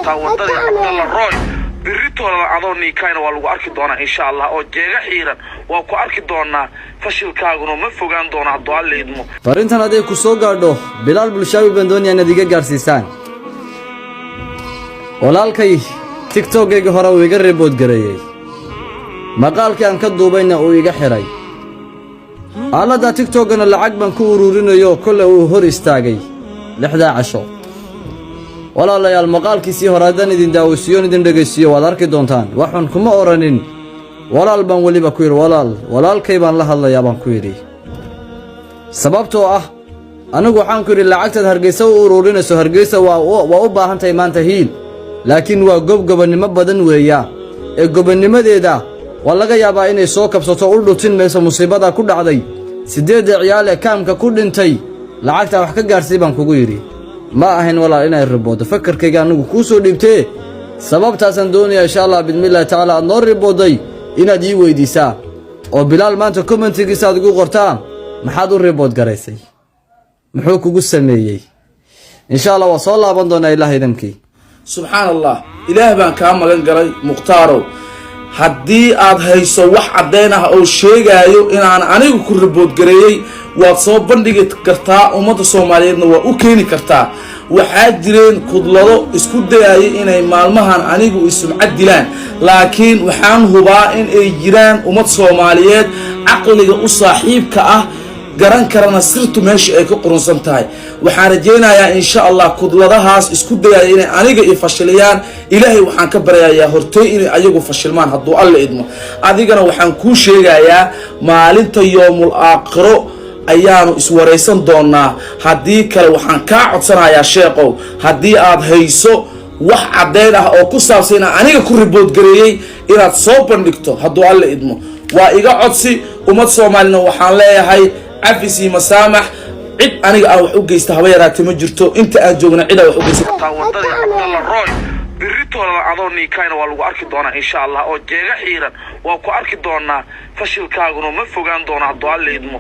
socotaa wadadii Cabdalla Roy birritooda adooni kayna waa lagu arki doonaa insha Allah oo jeega xiiran waa ku arki doonaa fashilkaaguna ma fogaan doona haddii Alle idmo farintan haday ku soo gaadho Bilaal Bulshaawi bandooniya nadiga gaarsiisaan walaalkay TikTok-gayga hore uu iga report gareeyay maqaalkii aan ka duubayna uu iga xiray aalada TikTok-gana lacag baan ku ururinayo kale uu hor istaagay 6 casho walaalayaal maqaalkiisii hore haddaan idin daawasiyo idin dhageysiyo waad arki doontaan waxaan kuma oranin walaal baan waliba ku yiri walaalkay baan la hadlayaa baan ku yiri sababtoo ah anigu waxaan ku yiri lacagta Hargeysa u ururinayso Hargeysa waa u baahan tahay maanta hiil laakiin waa gobgobnimo badan weeyaa ee gobonimadeeda waa laga yaabaa inay soo kabsato u dhutin meesha musiibada ku dhacday 8 ciyaal ee kaamka ku dhintay lacagta wax ka gaarsiin baan kugu yiri ma ahayn walaal inay riboodo fakarkayga anigu ku soo dhibtay sababtaasan doonaya insha Allah bidmillaah taala noo ribooday inaad ii weydiisaa oo Bilaal maanta commentigiisa aad ugu qortaa maxaad u ribood garaysay muxuu kugu sameeyay insha Allah waa soo laaban doonaa Ilaahay idamkii subhanallah ilaah baan ka magan galay muqtaaro haddii aad hayso wax cadeen ah oo sheegayo inaan anigu ku ribood gareeyay waad soo bandhigi kartaa ummadda Soomaaliyeedna waa u keeni kartaa waxaa jireen kudlado isku dayay inay maalmahan anigu isumcad dilaan laakiin waxaan hubaa in ay jiraan ummad Soomaaliyeed aqliga u saaxiibka ah garan karana sirtu meesha ay ka qorunsan tahay waxaan rajeynayaa insha Allah kudladahaas isku dayay inay aniga i fashiliyaan Ilaahay waxaan ka baryayaa hortay inay ayagu fashilmaan hadduu Alle idmo adigana waxaan ku sheegayaa maalinta yoomul aakhiro ayaanu iswareysan doonaa haddii kale waxaan ka codsanayaa sheeqow haddii aad hayso wax cadeen ah oo ku saabsan aniga ku ribood gareeyay inaad soo bandhigto hadduu Alle idmo waa iga codsi ummad Soomaalina waxaan leeyahay عفسي مسامح عد أنا أو حقيست هوايرا تمجرتو أنت أجونا عدا وحقيست ودادي Cabdalla Roy birritooda adooni kayna waa lagu arki doonaa insha Allah oo jeega xiiran waa ku arki doonaa fashilkaaguna ma fogaan doona haddii Alle idmo